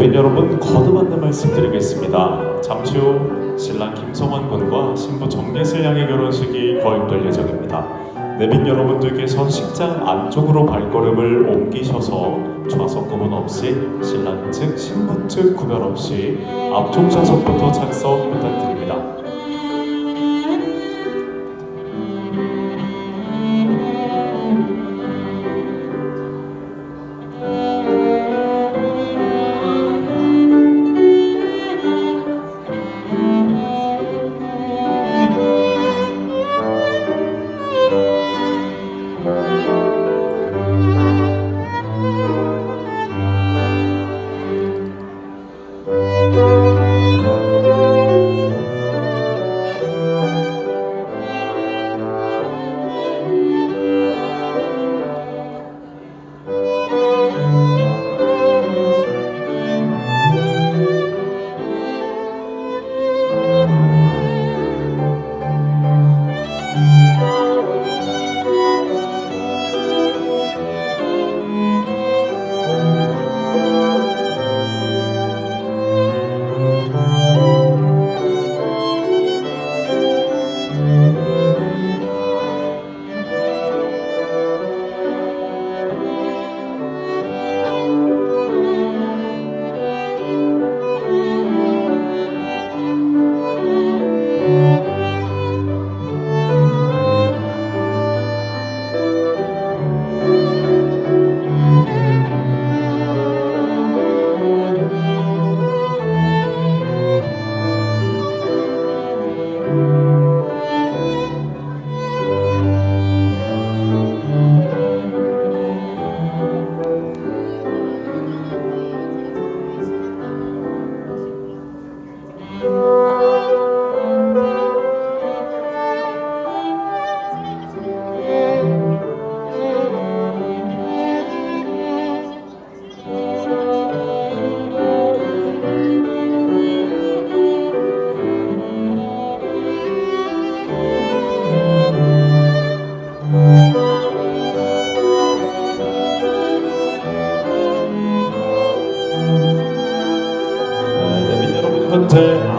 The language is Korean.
내빈 여러분, 거듭 안내 말씀드리겠습니다. 잠시 후 신랑 김성환 군과 신부 정예슬 양의 결혼식이 거행될 예정입니다. 내빈 여러분들께서 식장 안쪽으로 발걸음을 옮기셔서 좌석 구분 없이 신랑 측, 신부 측 구별 없이 앞쪽 좌석부터 착석 부탁드립니다. 현재